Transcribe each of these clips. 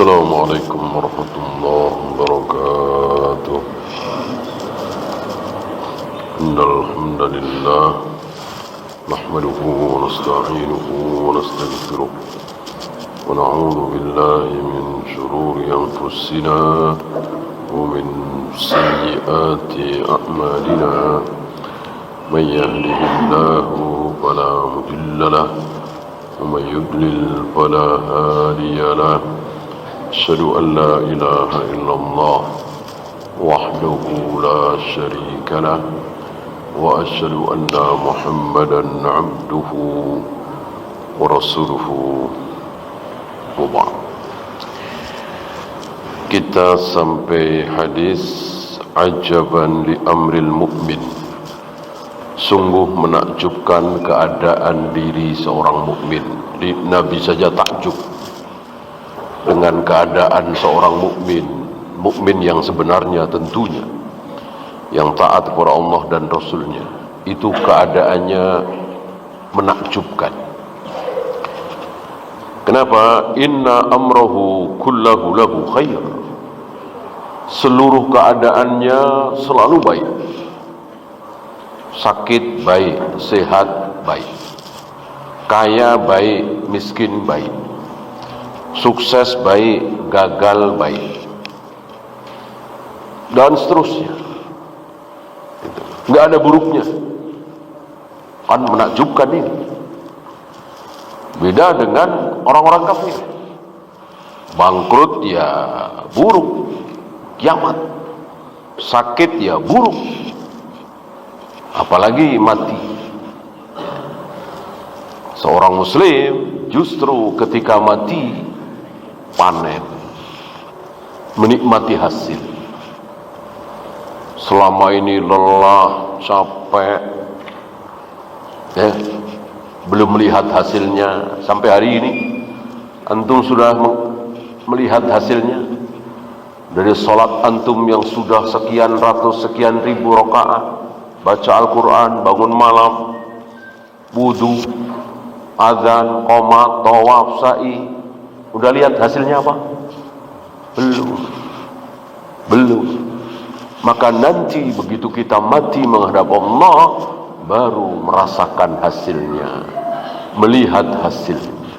السلام عليكم ورحمة الله وبركاته. إن الحمد لله نحمده ونستعينه ونستغفره ونعوذ بالله من شرور أنفسنا ومن سيئات أعمالنا. من يهده الله فلا مضل له ومن يضلل فلا هادي له. أشهد أن لا إله إلا الله وحده لا شريك له وأشهد أن محمدا عبده ورسوله. وبعد, kita sampai hadis ajaban li amril mu'min. Sungguh menakjubkan keadaan diri seorang mukmin. Nabi saja takjub dengan keadaan seorang mukmin yang sebenarnya tentunya, yang taat kepada Allah dan Rasulnya. Itu keadaannya menakjubkan. Kenapa? Inna amrahu kullahu lahu khair. Seluruh keadaannya selalu baik. Sakit baik, sehat baik, kaya baik, miskin baik, sukses baik, gagal baik, dan seterusnya. Nggak ada buruknya. Kan menakjubkan ini. Beda dengan orang-orang kafir. Bangkrut ya buruk, kiamat. Sakit ya buruk, apalagi mati. Seorang muslim justru ketika mati panen, menikmati hasil. Selama ini lelah, capek, belum melihat hasilnya. Sampai hari ini antum sudah melihat hasilnya. Dari sholat antum yang sudah sekian ratus, sekian ribu rakaat, baca Al-Quran, bangun malam, wudu, azan, qomat, tawaf, sa'i. Udah lihat hasilnya apa? Belum. Maka nanti begitu kita mati menghadap Allah, baru merasakan hasilnya, melihat hasilnya.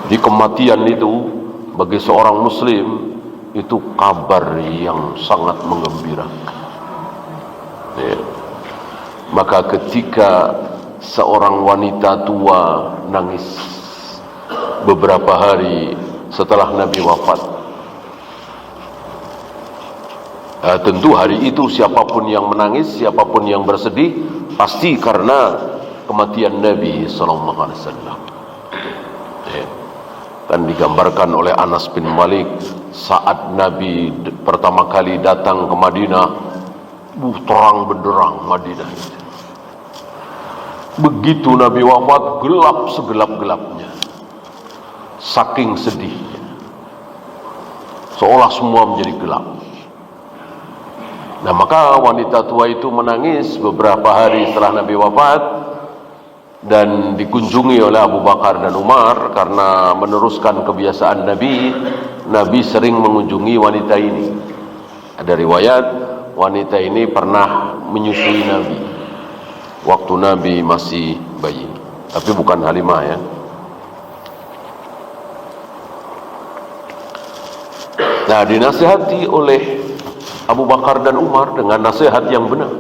Di kematian itu bagi seorang muslim itu kabar yang sangat menggembirakan. Maka ketika seorang wanita tua nangis beberapa hari setelah Nabi wafat, tentu hari itu siapapun yang menangis, siapapun yang bersedih, pasti karena kematian Nabi SAW. Dan digambarkan oleh Anas bin Malik saat Nabi pertama kali datang ke Madinah, terang benderang Madinah. Begitu Nabi wafat, gelap segelap-gelapnya, saking sedihnya, seolah semua menjadi gelap. Nah, maka wanita tua itu menangis beberapa hari setelah Nabi wafat, dan dikunjungi oleh Abu Bakar dan Umar. Karena meneruskan kebiasaan Nabi sering mengunjungi wanita ini. Ada riwayat wanita ini pernah menyusui Nabi waktu Nabi masih bayi, tapi bukan Halimah ya. Nah, dinasihati oleh Abu Bakar dan Umar dengan nasihat yang benar.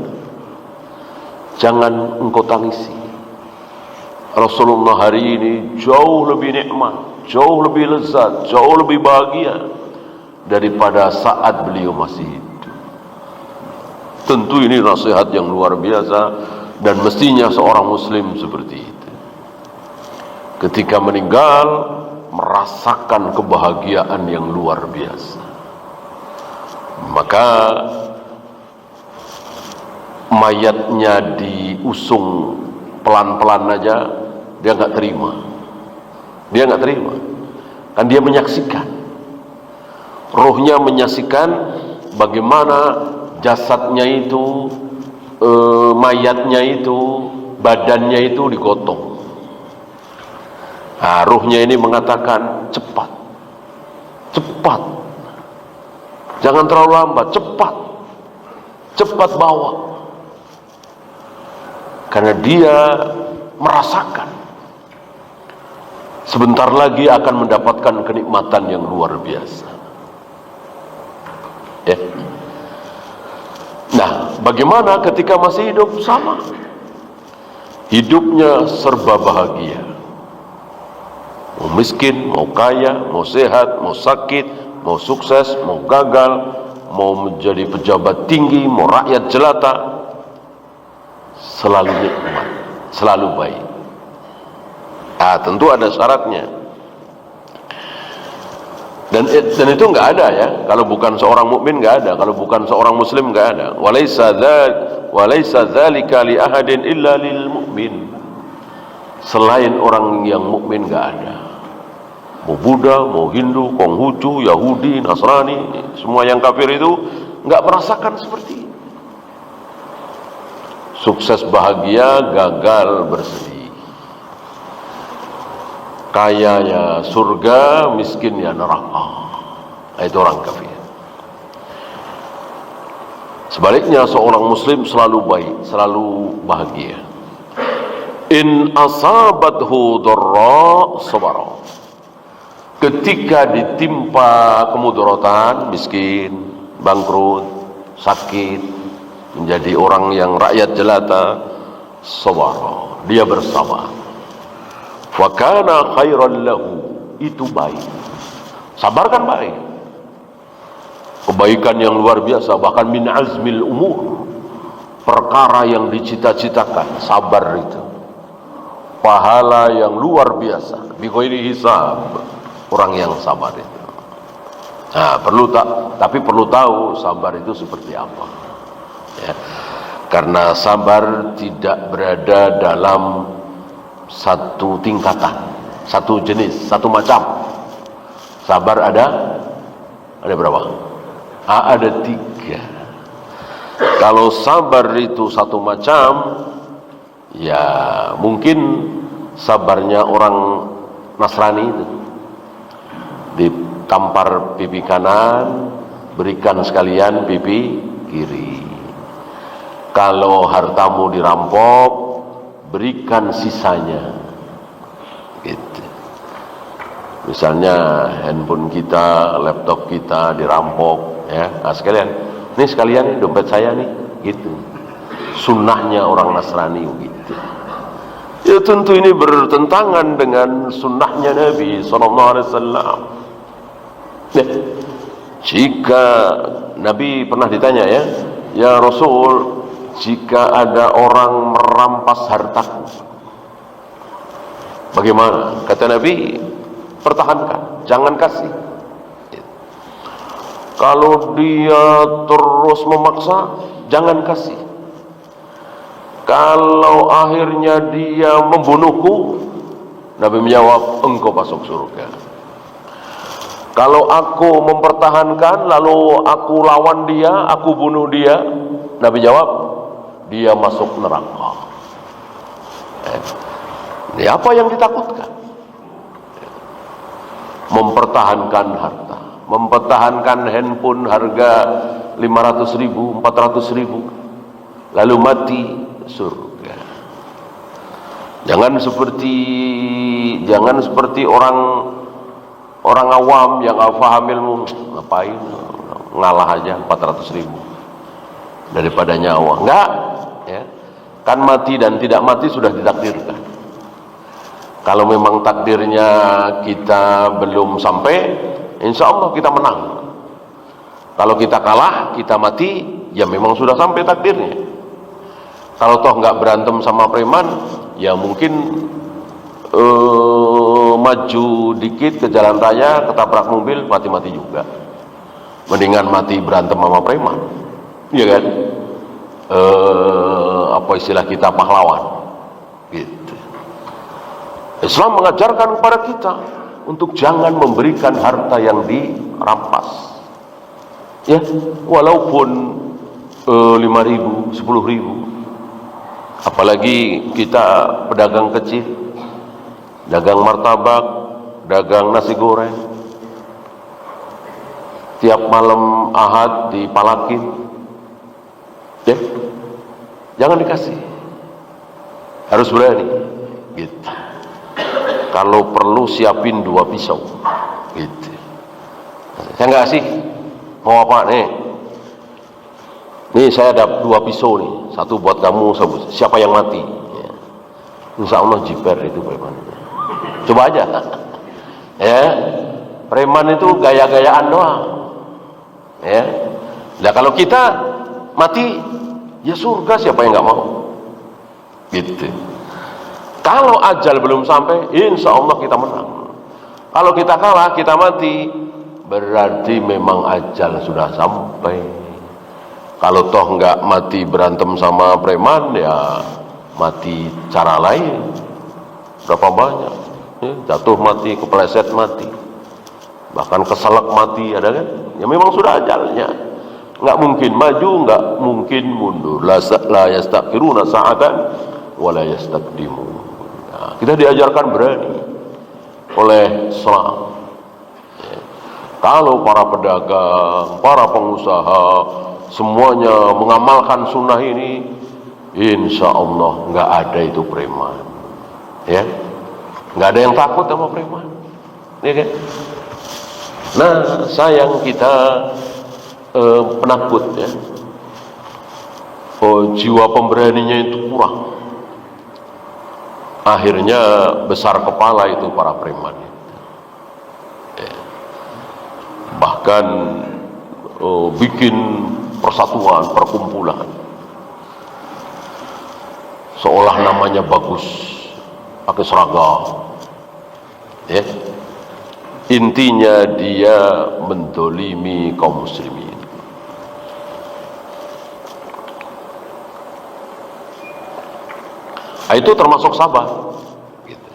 Jangan engkau tangisi. Rasulullah hari ini jauh lebih nikmat, jauh lebih lezat, jauh lebih bahagia daripada saat beliau masih hidup. Tentu ini nasihat yang luar biasa, dan mestinya seorang muslim seperti itu. Ketika meninggal, merasakan kebahagiaan yang luar biasa. Maka mayatnya diusung pelan-pelan aja, dia nggak terima. Kan dia menyaksikan, rohnya menyaksikan bagaimana jasadnya itu, mayatnya itu, badannya itu digotong. Nah, ruhnya ini mengatakan cepat, cepat, jangan terlalu lambat, cepat bawa, karena dia merasakan sebentar lagi akan mendapatkan kenikmatan yang luar biasa. Ya. Nah, bagaimana ketika masih hidup? Sama, hidupnya serba bahagia, mau miskin, mau kaya, mau sehat, mau sakit, mau sukses, mau gagal, mau menjadi pejabat tinggi, mau rakyat jelata, selalu nikmat, selalu baik. Tentu ada syaratnya, dan itu nggak ada ya, kalau bukan seorang mukmin nggak ada, kalau bukan seorang muslim nggak ada. Walaysa dzalika li ahadin illa lil mu'min. Selain orang yang mukmin nggak ada. Mau Buddha, mau Hindu, Konghucu, Yahudi, Nasrani, semua yang kafir itu nggak merasakan seperti ini. Sukses bahagia, gagal bersedih. Kaya ya surga, miskin ya neraka. Itu orang kafir. Sebaliknya seorang muslim selalu baik, selalu bahagia. In asabathu dharra sabara. Ketika ditimpa kemudaratan, miskin, bangkrut, sakit, menjadi orang yang rakyat jelata, sabara, dia bersabar. Wa kana khairan lahu, itu baik. Sabar kan baik, kebaikan yang luar biasa, bahkan min azmil umur, perkara yang dicita-citakan. Sabar itu pahala yang luar biasa, bi ghairi hisab, orang yang sabar itu. Nah, tapi perlu tahu sabar itu seperti apa ya. Karena sabar tidak berada dalam satu tingkatan, satu jenis, satu macam. Sabar ada berapa? Ada 3. Kalau sabar itu satu macam, ya mungkin sabarnya orang Nasrani itu, ditampar pipi kanan, berikan sekalian pipi kiri. Kalau hartamu dirampok, berikan sisanya, gitu. Misalnya handphone kita, laptop kita dirampok, ya, nah sekalian, nih sekalian dompet saya nih, gitu. Sunnahnya orang Nasrani, gitu. Ya tentu ini bertentangan dengan sunnahnya Nabi SAW. Ya, jika Nabi pernah ditanya ya Rasul, jika ada orang merampas hartaku, bagaimana? Kata Nabi, pertahankan, jangan kasih. Kalau dia terus memaksa, jangan kasih. Kalau akhirnya dia membunuhku, Nabi menjawab, engkau masuk surga. Kalau aku mempertahankan, lalu aku lawan dia, aku bunuh dia, Nabi jawab, dia masuk neraka. Ini apa yang ditakutkan? Mempertahankan harta, mempertahankan handphone harga 500.000, 400.000, lalu mati, surga. Jangan seperti orang awam yang nggak paham ilmu, ngapain ngalah aja 400.000 daripada nyawa. Enggak, ya. Kan mati dan tidak mati sudah ditakdirkan. Kalau memang takdirnya kita belum sampai, insya Allah kita menang. Kalau kita kalah, kita mati, ya memang sudah sampai takdirnya. Kalau toh nggak berantem sama preman, ya mungkin maju dikit ke jalan raya, ketabrak mobil, mati-mati juga. Mendingan mati berantem sama preman, iya kan? Apa istilah kita, pahlawan, gitu. Islam mengajarkan kepada kita untuk jangan memberikan harta yang dirampas, ya, walaupun 5.000, 10.000. Apalagi kita pedagang kecil, dagang martabak, dagang nasi goreng, tiap malam Ahad dipalakin, ya, jangan dikasih, harus berani, gitu. Kalau perlu siapin 2 pisau, gitu. Saya nggak kasih, mau apa nih? Nih saya ada 2 pisau nih, 1 buat kamu, siapa yang mati? Ya. Insya Allah jiper itu preman. Coba aja, ya. Preman itu gaya-gayaan doang, ya. Nah kalau kita mati, ya surga, siapa yang nggak mau? Gitu. Kalau ajal belum sampai, insya Allah kita menang. Kalau kita kalah, kita mati, berarti memang ajal sudah sampai. Kalau toh nggak mati berantem sama preman, ya mati cara lain. Berapa banyak? Ya, jatuh mati, kepleset mati, bahkan keselak mati, ada kan? Ya memang sudah ajalnya. Nggak mungkin maju, nggak mungkin mundur. La yastakhiruna sa'atan wa la yastaqdimun. Nah, kita diajarkan berani oleh Islam. Ya. Kalau para pedagang, para pengusaha semuanya mengamalkan sunnah ini, insya Allah nggak ada itu preman, ya, nggak ada yang takut sama preman, ya kan? Nah sayang kita penakut, ya, jiwa pemberaninya itu kurang. Akhirnya besar kepala itu para preman, ya. Bahkan bikin persatuan, perkumpulan, seolah namanya bagus, pakai seragam, ya. Intinya dia mendolimi kaum muslimin. Itu termasuk sabar, gitu.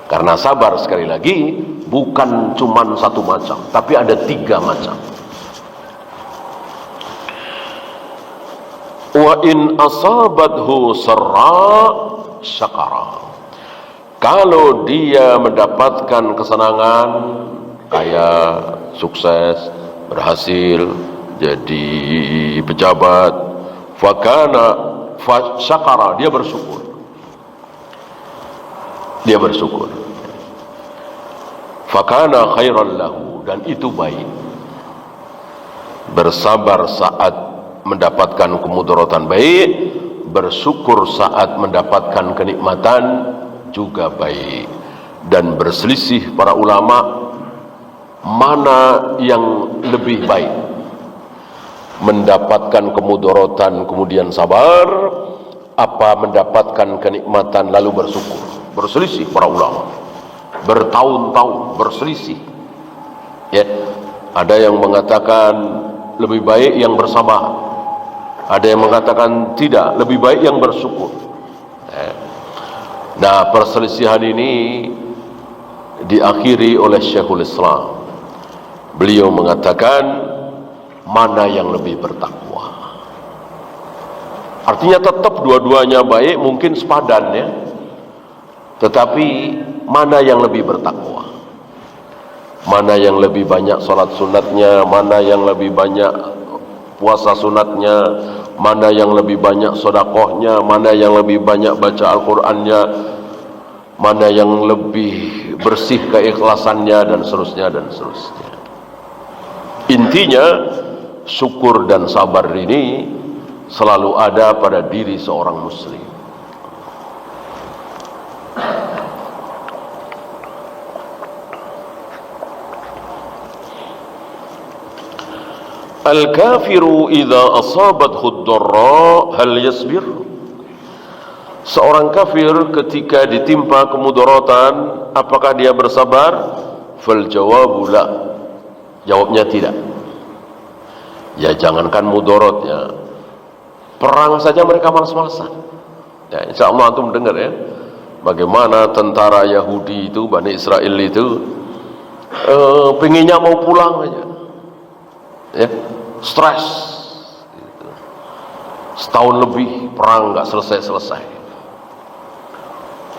Karena sabar sekali lagi bukan cuma 1 macam, tapi ada 3 macam. Wa in asabathu sarra syakara. Kalau dia mendapatkan kesenangan, kayak sukses, berhasil jadi pejabat, fakana syakara, dia bersyukur. Dia bersyukur. Fakana khairan lahu, dan itu baik. Bersabar saat mendapatkan kemudaratan baik, bersyukur saat mendapatkan kenikmatan juga baik. Dan berselisih para ulama, mana yang lebih baik, mendapatkan kemudaratan kemudian sabar, apa mendapatkan kenikmatan lalu bersyukur? Berselisih para ulama, bertahun-tahun berselisih, ya. Ada yang mengatakan lebih baik yang bersabar, ada yang mengatakan tidak, lebih baik yang bersyukur. Nah, perselisihan ini diakhiri oleh Syekhul Islam. Beliau mengatakan mana yang lebih bertakwa. Artinya tetap dua-duanya baik, mungkin sepadan, ya. Tetapi mana yang lebih bertakwa? Mana yang lebih banyak salat sunatnya? Mana yang lebih banyak puasa sunatnya? Mana yang lebih banyak sedekahnya? Mana yang lebih banyak baca Al-Qur'annya? Mana yang lebih bersih keikhlasannya, dan seterusnya dan seterusnya. Intinya syukur dan sabar ini selalu ada pada diri seorang muslim. Al-kafiru idza asabathu ad-dharra hal yasbir? Seorang kafir ketika ditimpa kemudaratan, apakah dia bersabar? Fal jawabu la. Jawabnya tidak. Ya jangankan mudaratnya, perang saja mereka malas-malasan. Ya, insyaallah antum dengar, ya, bagaimana tentara Yahudi itu, Bani Israel itu pengennya mau pulang aja, ya, stres gitu. Setahun lebih perang nggak selesai-selesai.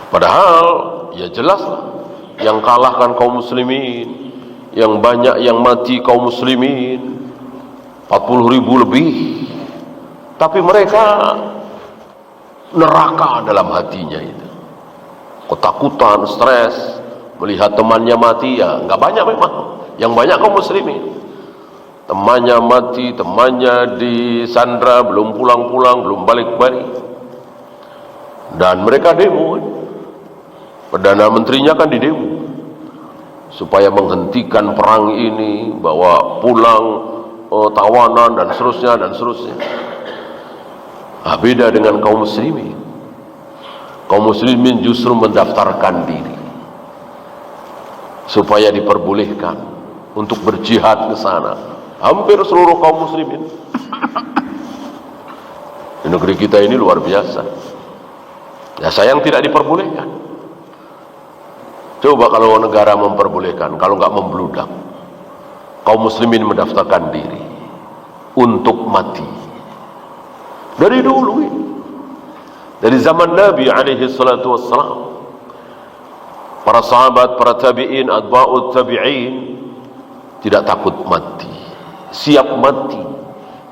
Padahal ya jelas lah, yang kalahkan kaum muslimin, yang banyak yang mati kaum muslimin, 40.000 lebih, tapi mereka neraka dalam hatinya itu, ketakutan, stres melihat temannya mati. Ya nggak banyak memang, yang banyak kaum muslimin, temannya mati, temannya disandra, belum pulang-pulang, belum balik-balik, dan mereka demo. Perdana menterinya kan didemo supaya menghentikan perang ini, bawa pulang tawanan dan seterusnya dan seterusnya. Beda dengan kaum muslimin. Kaum muslimin justru mendaftarkan diri supaya diperbolehkan untuk berjihad ke sana. Hampir seluruh kaum muslimin di negeri kita ini luar biasa. Ya sayang tidak diperbolehkan. Coba kalau negara memperbolehkan, kalau nggak membludak, kaum muslimin mendaftarkan diri untuk mati. Dari dulu ini, dari zaman Nabi alaihi salatu wassalam, para sahabat, para tabi'in, atba'ut tabi'in tidak takut mati, siap mati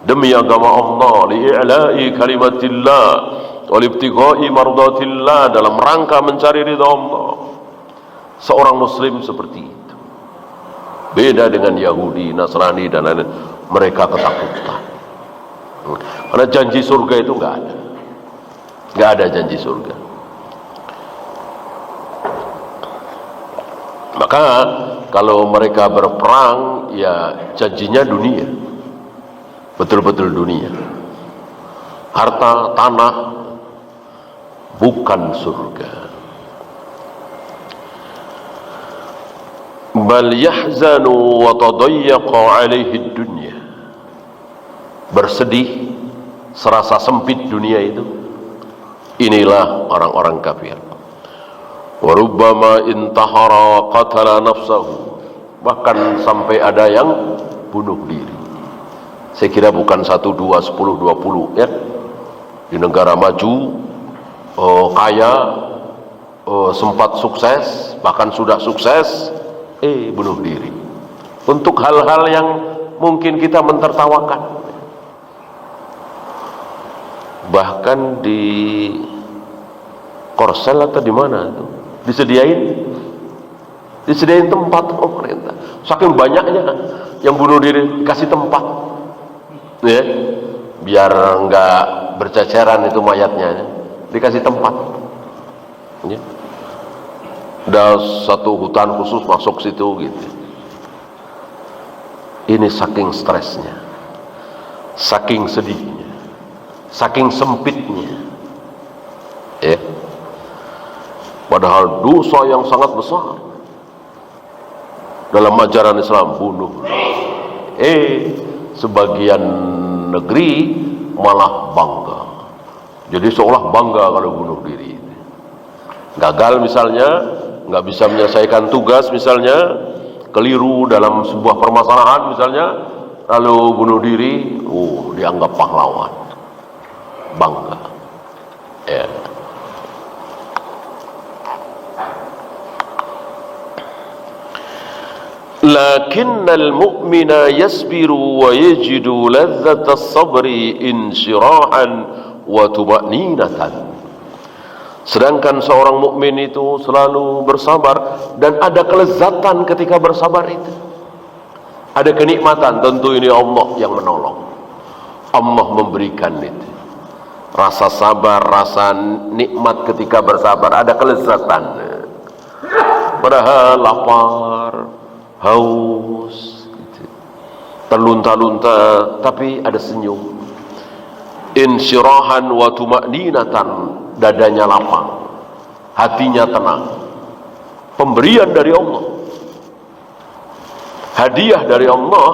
demi agama Allah, li'i'la'i kalimatillah walibtigha'i mardatillah, dalam rangka mencari ridha Allah. Seorang muslim seperti itu beda dengan Yahudi, Nasrani dan lain-lain. Mereka ketakutan karena janji surga itu nggak ada janji surga. Maka kalau mereka berperang, ya janjinya dunia, betul-betul dunia, harta, tanah, bukan surga. Bal yahzanu wa tadayyaqa alaihi dunya, bersedih, serasa sempit dunia itu. Inilah orang-orang kafir. Wa rubbama intahara qatala nafsahu, bahkan sampai ada yang bunuh diri. Saya kira bukan 1, 2, 10, 20 ya. Di negara maju, kaya, sempat sukses, bahkan sudah sukses, bunuh diri untuk hal-hal yang mungkin kita mentertawakan. Bahkan di Korsel atau di mana itu disediain tempat pemerintah. Saking banyaknya yang bunuh diri, dikasih tempat ya, biar nggak berceceran itu mayatnya ya. Dikasih tempat ya. Ada satu hutan khusus masuk situ gitu. Ini saking stresnya, saking sedihnya, saking sempitnya ya. Padahal dosa yang sangat besar dalam ajaran Islam, bunuh. Sebagian negeri malah bangga, jadi seolah bangga kalau bunuh diri. Gagal misalnya, nggak bisa menyelesaikan tugas misalnya, keliru dalam sebuah permasalahan misalnya, lalu bunuh diri, dianggap pahlawan, bangga ya. Lakinnal mu'mina yasbiru wa yajidu ladzatas sabri insyirahan wa tuma'ninatan. Sedangkan seorang mukmin itu selalu bersabar dan ada kelezatan ketika bersabar itu. Ada kenikmatan, tentu ini Allah yang menolong. Allah memberikan itu. Rasa sabar, rasa nikmat ketika bersabar, ada kelezatan. Padahal lapar, haus, gitu, terlunta-lunta, tapi ada senyum. Insyirahan wa tuma'ninatan, dadanya lapang, hatinya tenang. Pemberian dari Allah, hadiah dari Allah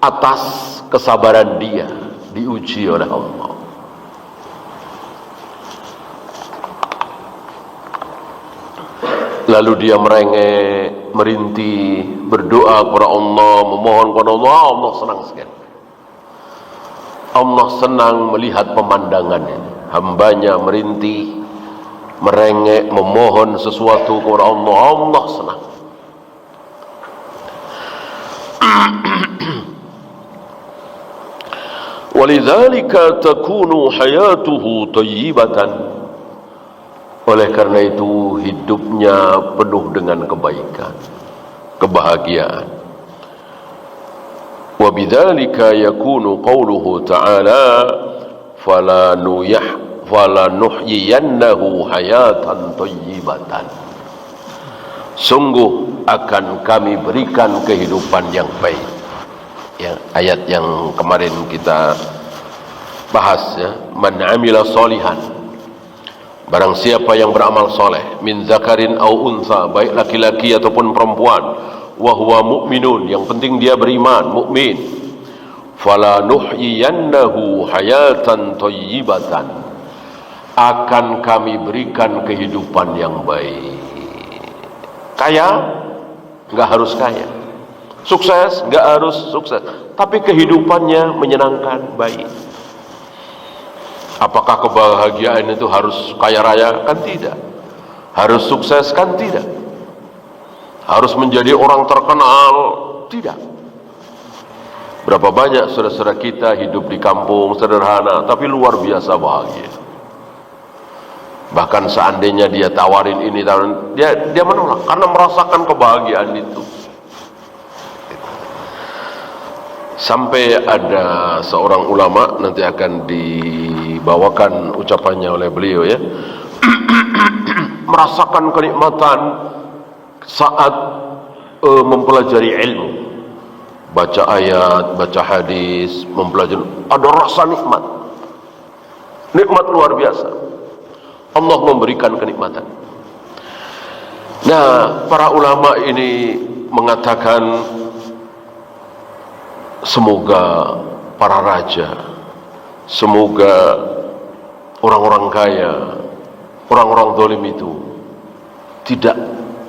atas kesabaran dia, diuji oleh Allah. Lalu dia merengek, merintih, berdoa kepada Allah, memohon kepada Allah. Allah senang sekali. Allah senang melihat pemandangan ini. Hambanya merintih, merengek, memohon sesuatu kepada Allah. Allah senang. Walidzalika takunu hayatuhu thayyibatan. Oleh karena itu hidupnya penuh dengan kebaikan, kebahagiaan. Wa bidzalika yakunu qauluhu ta'ala falanuhyiyannahu hayatan thayyibatan. Sungguh akan kami berikan kehidupan yang baik. Ya, ayat yang kemarin kita bahas ya, man amila solihan, barang siapa yang beramal soleh, min zakarin au unsa, baik laki-laki ataupun perempuan, wa huwa mu'minun, yang penting dia beriman, mukmin, fala nuhyiyannahu hayatan thayyibatan, akan kami berikan kehidupan yang baik. Kaya enggak harus kaya, sukses enggak harus sukses, tapi kehidupannya menyenangkan, baik. Apakah kebahagiaan itu harus kaya raya? Kan tidak. Harus sukses? Kan tidak. Harus menjadi orang terkenal? Tidak. Berapa banyak saudara-saudara kita hidup di kampung sederhana tapi luar biasa bahagia. Bahkan seandainya dia tawarin ini, tawarin, dia menolak karena merasakan kebahagiaan itu. Sampai ada seorang ulama, nanti akan dibawakan ucapannya oleh beliau ya, merasakan kenikmatan saat mempelajari ilmu, baca ayat, baca hadis, mempelajari, ada rasa nikmat, nikmat luar biasa. Allah memberikan kenikmatan. Nah, para ulama ini mengatakan, semoga para raja, semoga orang-orang kaya, orang-orang zalim itu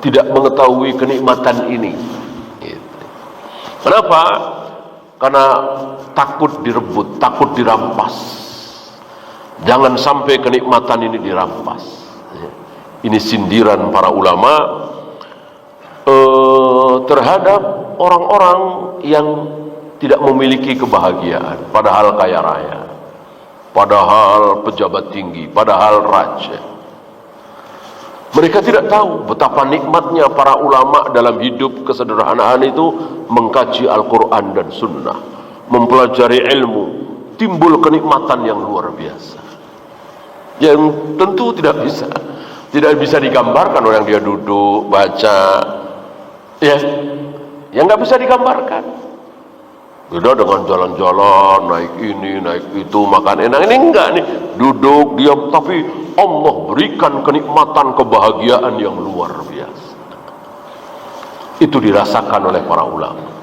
tidak mengetahui kenikmatan ini. Kenapa? Karena takut direbut, takut dirampas. Jangan sampai kenikmatan ini dirampas. Ini sindiran para ulama terhadap orang-orang yang tidak memiliki kebahagiaan, padahal kaya raya, padahal pejabat tinggi, padahal raja. Mereka tidak tahu betapa nikmatnya para ulama dalam hidup kesederhanaan itu, mengkaji Al-Quran dan Sunnah, mempelajari ilmu, timbul kenikmatan yang luar biasa, yang tentu tidak bisa digambarkan. Orang dia duduk baca, ya, yang nggak bisa digambarkan. Beda dengan jalan-jalan, naik ini, naik itu, makan enak. Ini enggak nih, duduk, diam, tapi Allah berikan kenikmatan, kebahagiaan yang luar biasa. Itu dirasakan oleh para ulama.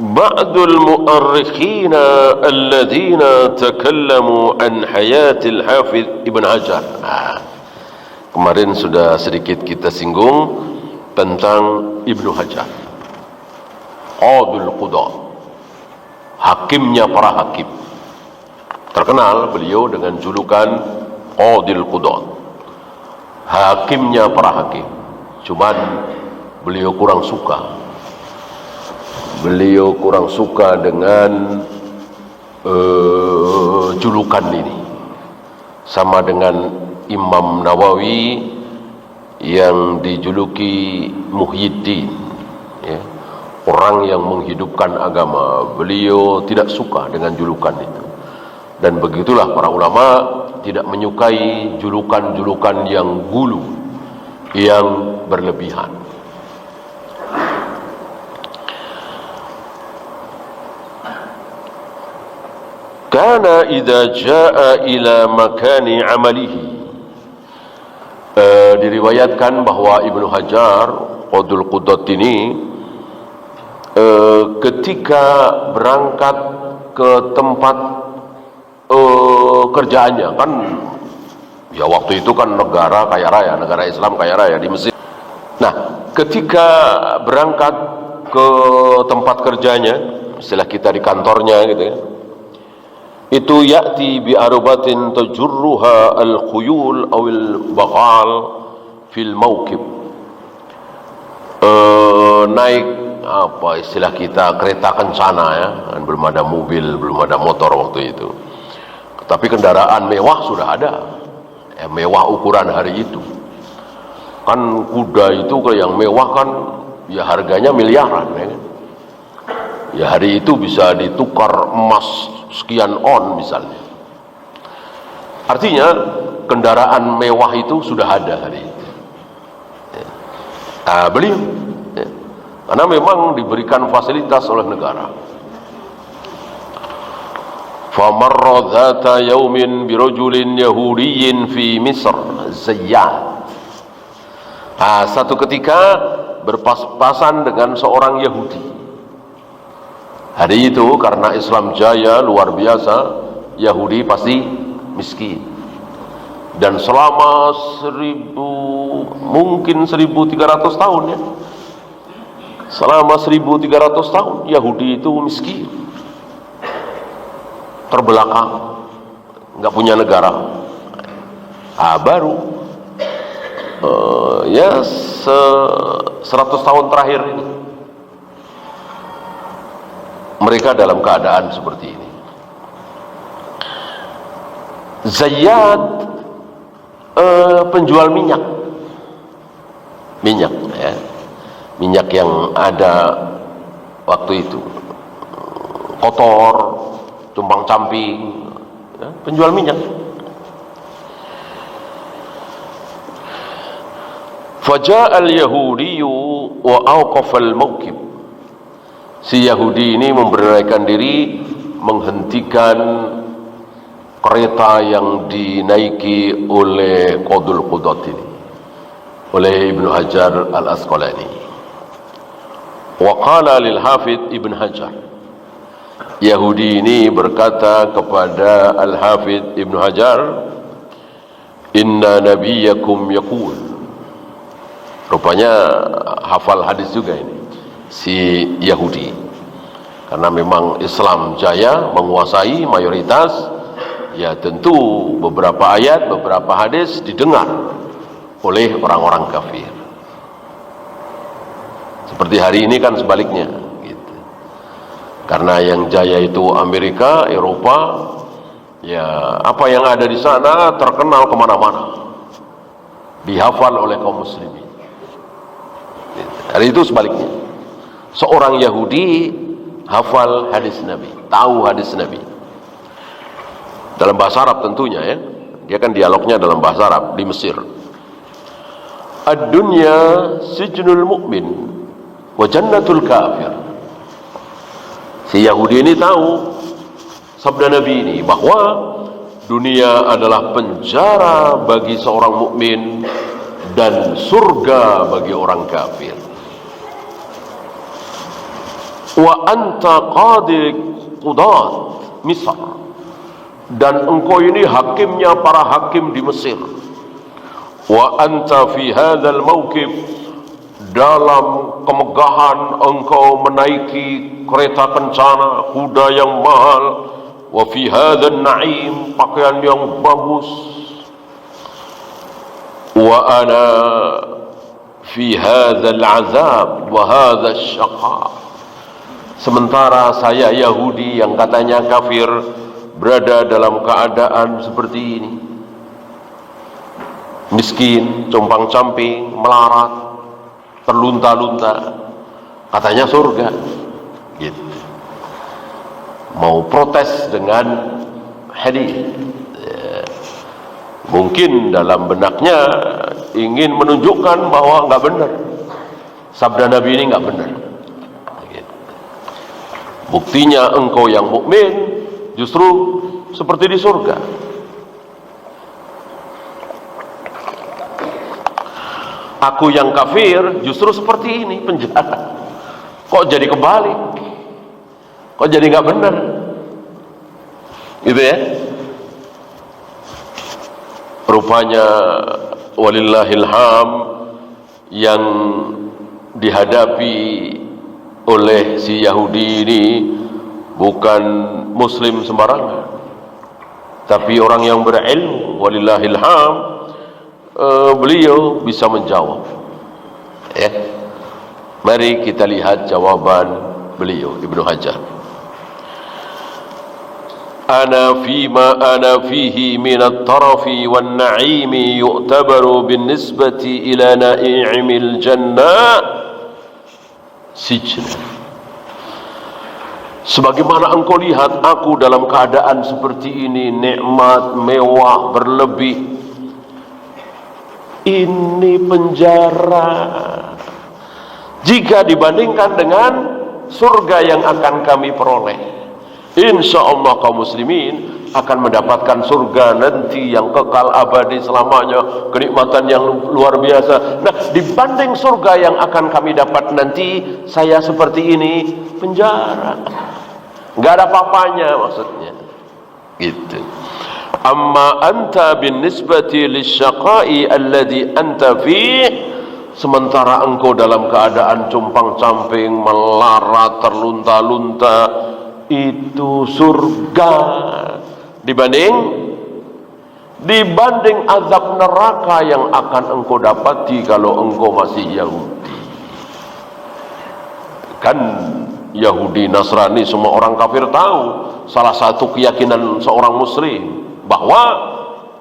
Ba'dul mu'arrikhina alladhina takallamu an hayatil Hafidh Ibn Hajar. Kemarin sudah sedikit kita singgung tentang Ibnu Hajar, Qadul Qudah, hakimnya para hakim. Terkenal beliau dengan julukan Qadul Qudah, hakimnya para hakim. Cuman beliau kurang suka dengan julukan ini. Sama dengan Imam Nawawi yang dijuluki Muhyiddin, ya, orang yang menghidupkan agama. Beliau tidak suka dengan julukan itu. Dan begitulah para ulama tidak menyukai julukan-julukan yang gulu, yang berlebihan. Kana idza jaa ila makani amalihi, diriwayatkan bahwa Ibnu Hajar Qadul Qudah ini ketika berangkat ke tempat kerjaannya, kan ya waktu itu kan negara kaya raya, negara Islam kaya raya di Mesir. Nah, ketika berangkat ke tempat kerjanya, istilah kita di kantornya gitu ya. Itu ya'ti bi arubatin tajurruha al-khuyul awil baqal fil mawkib. Naik apa istilah kita, kereta kencana ya, belum ada mobil, belum ada motor waktu itu, tapi kendaraan mewah sudah ada, mewah ukuran hari itu kan. Kuda itu kalau yang mewah kan ya harganya miliaran ya. Ya hari itu bisa ditukar emas sekian on misalnya. Artinya kendaraan mewah itu sudah ada hari itu. Beliau karena memang diberikan fasilitas oleh negara. Famarra dhata yaumin birajulin yahudiyyin fi Misr Zayyad. Satu ketika berpas-pasan dengan seorang Yahudi. Hari itu karena Islam jaya luar biasa, Yahudi pasti miskin. Dan selama 1300 tahun ya, selama 1300 tahun Yahudi itu miskin, terbelakang, nggak punya negara. Baru 100 tahun terakhir ini mereka dalam keadaan seperti ini. Zayyad penjual minyak ya. Minyak yang ada waktu itu kotor, tumpang camping ya, penjual minyak. Faja'a al-yahudiyyu wa awqafa al-mawqif. Si Yahudi ini memberanikan diri menghentikan kereta yang dinaiki oleh Qadul Qudat ini, oleh Ibnu Hajar al-Asqalani. Wa qala lil Hafidh Ibn Hajar, Yahudi ini berkata kepada Al-Hafidh Ibn Hajar, inna nabiyakum yaqul. Rupanya hafal hadis juga ini si Yahudi, karena memang Islam jaya menguasai mayoritas, ya tentu beberapa ayat, beberapa hadis didengar oleh orang-orang kafir. Seperti hari ini kan sebaliknya gitu. Karena yang jaya itu Amerika, Eropa, ya apa yang ada di sana terkenal kemana-mana, dihafal oleh kaum muslimin. Hari itu sebaliknya, seorang Yahudi hafal hadis Nabi, tahu hadis Nabi dalam bahasa Arab tentunya ya. Dia kan dialognya dalam bahasa Arab di Mesir. Ad-dunya sijnul mu'min wa jannatul kafir. Si Yahudi ini tahu sabda Nabi ini, bahwa dunia adalah penjara bagi seorang mukmin dan surga bagi orang kafir. Wa anta qadi qudat Misr, dan engkau ini hakimnya para hakim di Mesir. Wa anta fi hadzal mawqif, dalam kemegahan engkau menaiki kereta kencana, kuda yang mahal. Wa fi hadzal na'im, pakaian yang bagus. Wa ana fi hadzal azab wa hadzal syaqa, sementara saya Yahudi yang katanya kafir berada dalam keadaan seperti ini, miskin, compang-camping, melarat, terlunta-lunta, katanya surga gitu. Mau protes dengan hadis, mungkin dalam benaknya ingin menunjukkan bahwa nggak benar, sabda Nabi ini nggak benar. Buktinya engkau yang mukmin justru seperti di surga. Aku yang kafir justru seperti ini, penjara. Kok jadi kebalik? Kok jadi nggak benar? Gitu ya. Rupanya walillahil ham yang dihadapi oleh si Yahudi ini bukan muslim sembarangan, tapi orang yang berilmu. Walillahil hamd, beliau bisa menjawab. Ya, mari kita lihat jawaban beliau, Ibnu Hajar. Ana fima ana fihi min at-tarafi wan na'imi yu'tabaru bin nisbati ila na'imil jannah sijna. Sebagaimana engkau lihat aku dalam keadaan seperti ini, nikmat, mewah, berlebih, ini penjara jika dibandingkan dengan surga yang akan kami peroleh. Insya Allah kaum muslimin akan mendapatkan surga nanti yang kekal abadi selamanya, kenikmatan yang luar biasa. Nah, dibanding surga yang akan kami dapat nanti, saya seperti ini penjara, nggak ada apa-apanya maksudnya gitu. Amma anta bin nisbati lisyaqai alladhi anta fi, sementara engkau dalam keadaan compang-camping, melarat, terlunta-lunta, itu surga dibanding azab neraka yang akan engkau dapati kalau engkau masih Yahudi. Kan Yahudi, Nasrani, semua orang kafir tahu salah satu keyakinan seorang muslim bahwa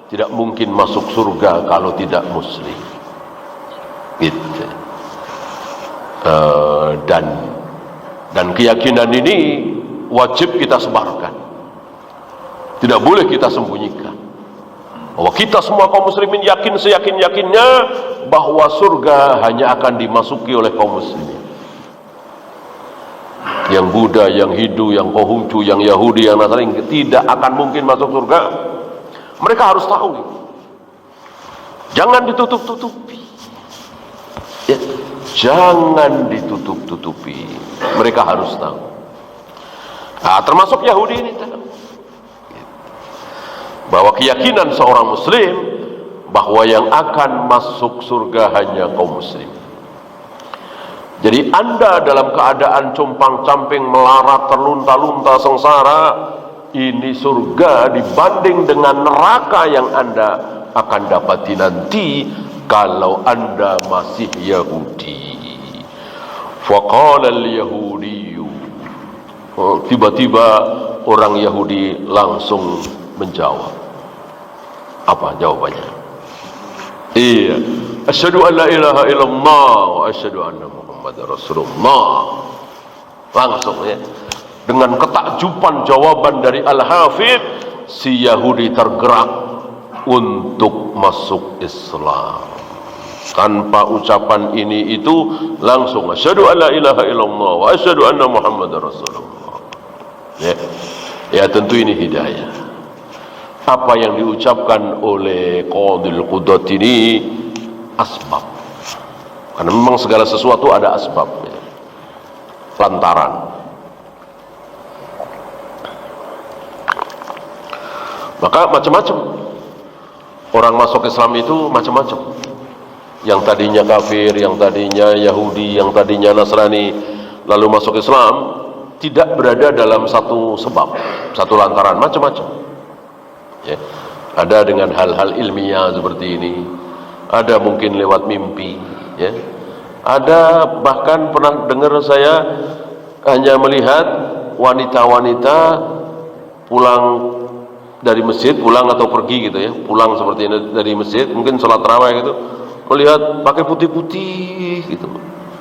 tidak mungkin masuk surga kalau tidak muslim gitu. Dan keyakinan ini wajib kita sebarkan, tidak boleh kita sembunyikan, bahwa kita semua kaum muslimin yakin seyakin-yakinnya bahwa surga hanya akan dimasuki oleh kaum muslimin. Yang Buddha, yang Hindu, yang Konghucu, yang Yahudi, yang Nasrani tidak akan mungkin masuk surga. Mereka harus tahu, jangan ditutup-tutupi ya, jangan ditutup-tutupi, mereka harus tahu. Nah, termasuk Yahudi ini tahu bahwa keyakinan seorang muslim bahwa yang akan masuk surga hanya kaum muslim. Jadi Anda dalam keadaan compang-camping, melarat, terlunta-lunta, sengsara, ini surga dibanding dengan neraka yang Anda akan dapati nanti kalau Anda masih Yahudi. Faqala al-Yahudiyyu, tiba-tiba orang Yahudi langsung menjawab. Apa jawabannya? Iya, asyhadu an la ilaha illallah wa asyhadu anna Muhammadar Rasulullah. Langsung ya, dengan ketakjuban jawaban dari Al-Hafidh, si Yahudi tergerak untuk masuk Islam. Tanpa ucapan ini itu langsung asyhadu an la ilaha illallah wa asyhadu anna Muhammadar Rasulullah. Ya, tentu ini hidayah. Apa yang diucapkan oleh Qadil Qudat ini asbab, karena memang segala sesuatu ada asbabnya, lantaran. Maka macam-macam orang masuk Islam itu macam-macam. Yang tadinya kafir, yang tadinya Yahudi, yang tadinya Nasrani, lalu masuk Islam, tidak berada dalam satu sebab, satu lantaran, macam-macam. Ya, ada dengan hal-hal ilmiah seperti ini, ada mungkin lewat mimpi, ya. Ada bahkan pernah dengar saya hanya melihat wanita-wanita pulang dari masjid, pulang atau pergi gitu ya, pulang seperti ini dari masjid, mungkin sholat tarawih gitu, melihat pakai putih-putih gitu,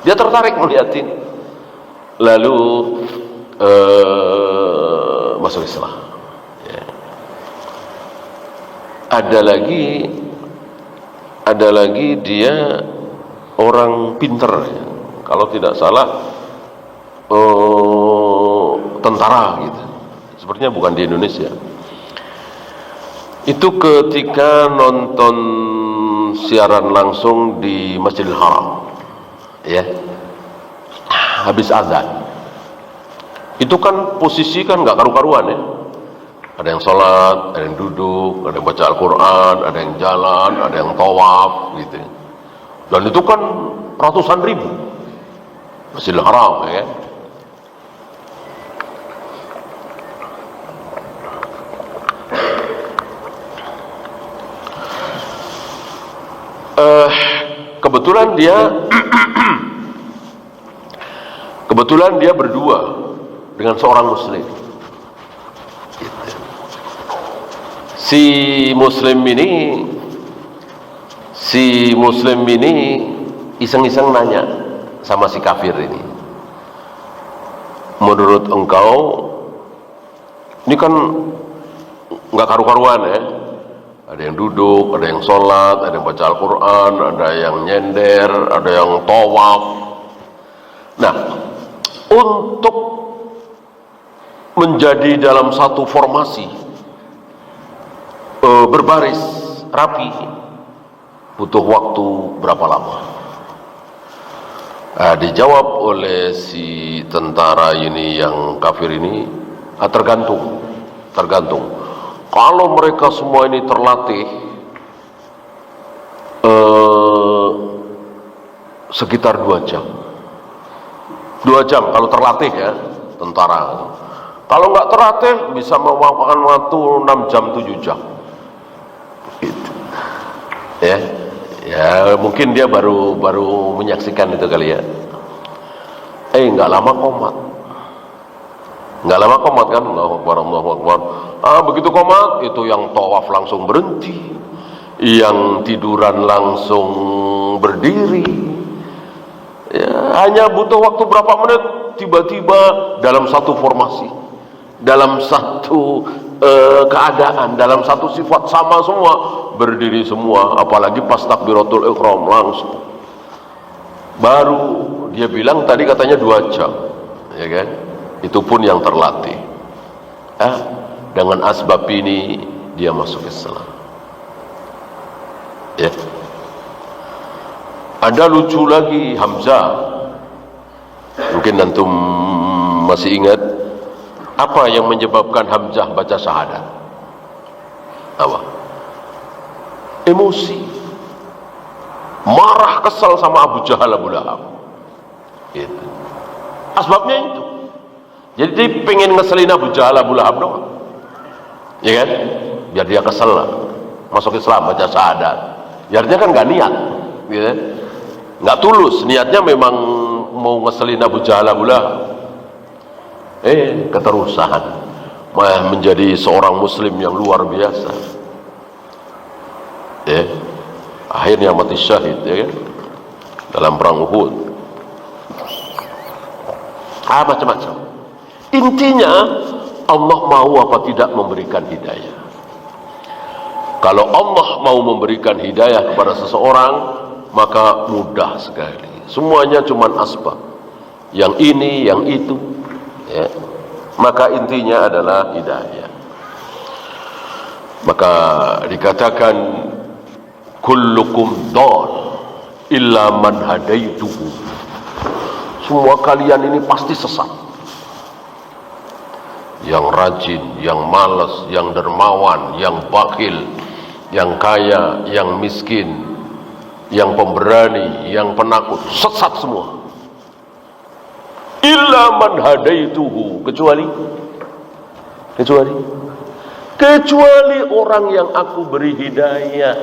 dia tertarik melihat ini, lalu masuk Islam. Ada lagi dia orang pinter ya. Kalau tidak salah tentara gitu, sepertinya bukan di Indonesia. Itu ketika nonton siaran langsung di Masjidil Haram ya, habis azan, itu kan posisi kan nggak karu-karuan ya. Ada yang sholat, ada yang duduk, ada yang baca Al-Quran, ada yang jalan, ada yang tawaf gitu. Dan itu kan ratusan ribu, Masjidil Haram ya. kebetulan dia berdua dengan seorang muslim. Si muslim ini iseng-iseng nanya sama si kafir ini, menurut engkau ini kan nggak karu-karuan ya, ada yang duduk, ada yang sholat, ada yang baca Al-Quran, ada yang nyender, ada yang tawaf. Nah, untuk menjadi dalam satu formasi berbaris rapi butuh waktu berapa lama? Dijawab oleh si tentara ini yang kafir ini, tergantung. Kalau mereka semua ini terlatih sekitar 2 jam. 2 jam kalau terlatih ya, tentara. Kalau nggak terlatih bisa memakan waktu 6 jam 7 jam. Gitu. Ya mungkin dia baru menyaksikan itu kali ya. Nggak lama komat kan. Allahu Akbar. Begitu komat itu yang tawaf langsung berhenti, yang tiduran langsung berdiri. Ya, hanya butuh waktu berapa menit, tiba-tiba dalam satu formasi, dalam satu keadaan, dalam satu sifat sama semua, berdiri semua. Apalagi pas takbiratul ihram langsung. Baru dia bilang tadi katanya 2 jam, ya kan? Itu pun yang terlatih. Dengan asbab ini dia masuk Islam. Ya. Ada lucu lagi Hamzah. Mungkin antum masih ingat apa yang menyebabkan Hamzah baca syahadat? Apa? Emosi. Marah, kesal sama Abu Jahal, Abu Lahab. Gitu. Asbabnya itu. Jadi pengen ngeselin Abu Jahal, Abu Lahab doang. Ya kan? Biar dia kesel lah. Masuk Islam, baca syahadat. Biarnya kan gak niat. Gitu. Gak tulus. Niatnya memang mau ngeselin Abu Jahal, Abu Lahab. Keterusan. Menjadi seorang muslim yang luar biasa. Akhirnya mati syahid, ya kan? Dalam perang Uhud. Macam-macam. Intinya Allah mau apa tidak memberikan hidayah. Kalau Allah mau memberikan hidayah kepada seseorang, maka mudah sekali. Semuanya cuma asbab. Yang ini, yang itu, ya. Maka intinya adalah hidayah. Maka dikatakan kullukum dhal illa man hadaituhu. Semua kalian ini pasti sesat. Yang rajin, yang malas, yang dermawan, yang bakhil, yang kaya, yang miskin, yang pemberani, yang penakut, sesat semua. Illa man hadaituhu, kecuali orang yang aku beri hidayah.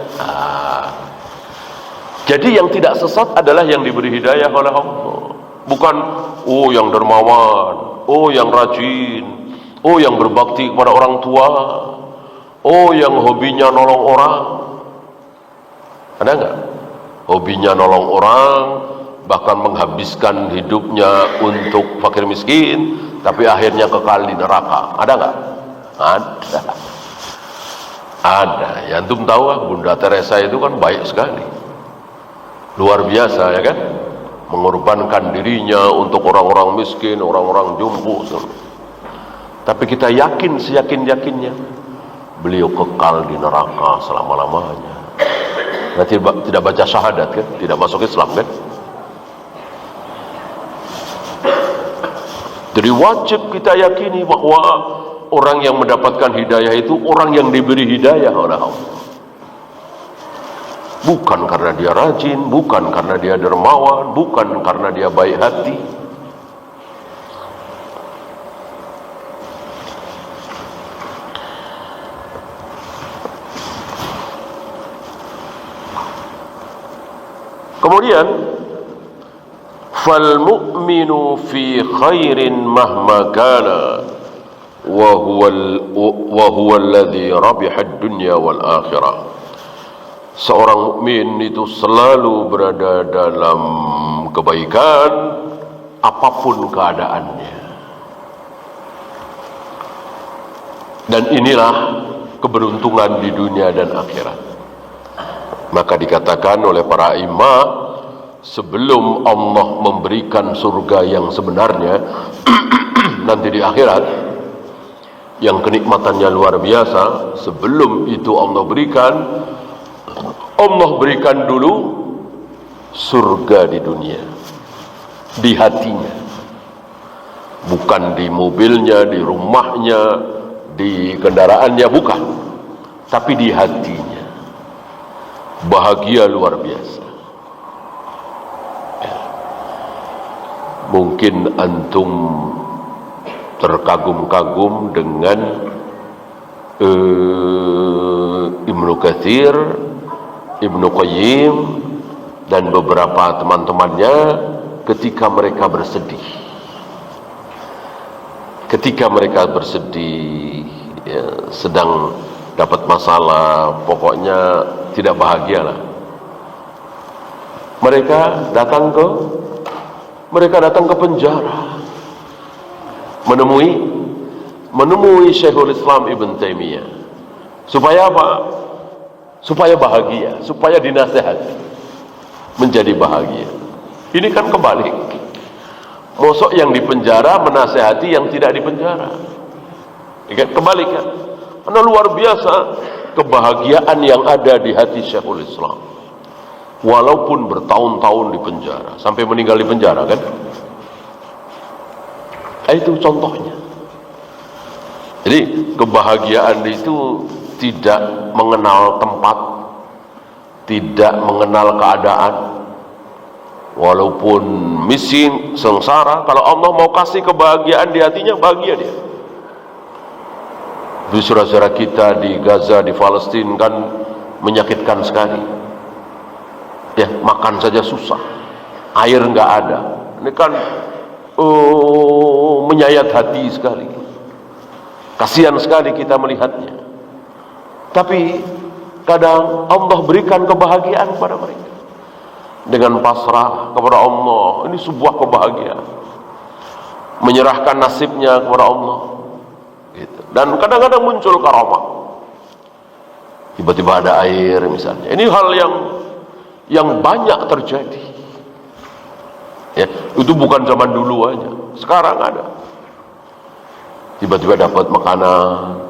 Jadi yang tidak sesat adalah yang diberi hidayah oleh Allah. Bukan yang dermawan, yang rajin, yang berbakti kepada orang tua, yang hobinya nolong orang. Ada enggak? Hobinya nolong orang, bahkan menghabiskan hidupnya untuk fakir miskin, tapi akhirnya kekal di neraka. Ada enggak? Ada. Ya antum tahu Bunda Teresa itu kan baik sekali, luar biasa, ya kan? Mengorbankan dirinya untuk orang-orang miskin, orang-orang jumbo. Tapi kita yakin, seyakin-yakinnya beliau kekal di neraka selama-lamanya. Berarti tidak baca syahadat kan? Tidak masuk Islam kan? Jadi wajib kita yakini bahwa orang yang mendapatkan hidayah itu orang yang diberi hidayah oleh Allah. Bukan karena dia rajin, bukan karena dia dermawan, bukan karena dia baik hati. Kemudian fal mu'minu fi khairin mahma kana wa huwa alladhi rabiha ad-dunya wal akhirah. Seorang mukmin itu selalu berada dalam kebaikan apapun keadaannya. Dan inilah keberuntungan di dunia dan akhirat. Maka dikatakan oleh para imam, sebelum Allah memberikan surga yang sebenarnya nanti di akhirat, yang kenikmatannya luar biasa, sebelum itu Allah berikan dulu surga di dunia, di hatinya, bukan di mobilnya, di rumahnya, di kendaraannya, bukan, tapi di hatinya. Bahagia luar biasa. Mungkin antum terkagum-kagum dengan Ibnu Katsir, Ibnu Qayyim dan beberapa teman-temannya ketika mereka bersedih. Ketika mereka bersedih, ya, sedang dapat masalah, pokoknya tidak bahagia lah. Mereka datang ke penjara, menemui Syekhul Islam Ibn Taimiyah. Supaya apa? Supaya bahagia, supaya dinasihati menjadi bahagia. Ini kan kebalik. Mosok yang di penjara menasihati yang tidak di penjara. Kebalik kan? Karena luar biasa kebahagiaan yang ada di hati Syekhul Islam, walaupun bertahun-tahun di penjara, sampai meninggal di penjara kan. Itu contohnya. Jadi kebahagiaan itu tidak mengenal tempat, tidak mengenal keadaan. Walaupun miskin, sengsara, kalau Allah mau kasih kebahagiaan di hatinya, bahagia dia. Di saudara-saudara kita di Gaza, di Palestina kan menyakitkan sekali. Ya, makan saja susah, air nggak ada. Ini kan menyayat hati sekali. Kasihan sekali kita melihatnya. Tapi kadang Allah berikan kebahagiaan kepada mereka dengan pasrah kepada Allah. Ini sebuah kebahagiaan, menyerahkan nasibnya kepada Allah. Gitu. Dan kadang-kadang muncul karamah, tiba-tiba ada air misalnya. Ini hal yang banyak terjadi. Ya, itu bukan zaman dulu aja, sekarang ada. Tiba-tiba dapat makanan,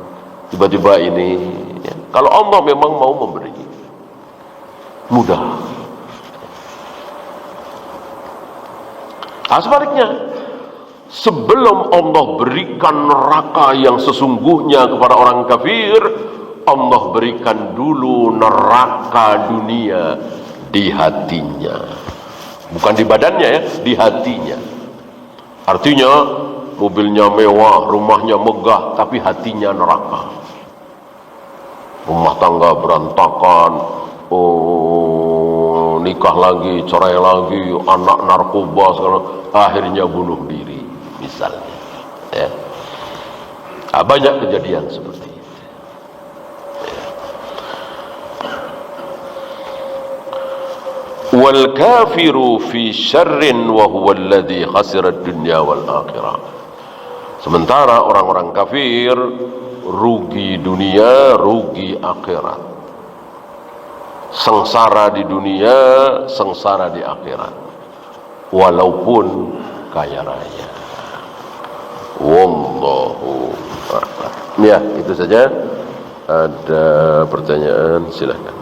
tiba-tiba ini. Ya. Kalau Allah memang mau memberi, mudah. Sebaliknya, sebelum Allah berikan neraka yang sesungguhnya kepada orang kafir, Allah berikan dulu neraka dunia di hatinya. Bukan di badannya ya, di hatinya. Artinya mobilnya mewah, rumahnya megah, tapi hatinya neraka. Rumah tangga berantakan, nikah lagi, cerai lagi, anak narkoba, segala, akhirnya bunuh diri misalnya. Ya. Banyak kejadian seperti itu. Wal kafiru fi syarrin wa huwa alladhi khasira ad-dunya wal akhirah. Sementara orang-orang kafir rugi dunia, rugi akhirat. Sengsara di dunia, sengsara di akhirat. Walaupun kaya raya. Wallahu a'lam. Ya, itu saja. Ada pertanyaan, silakan.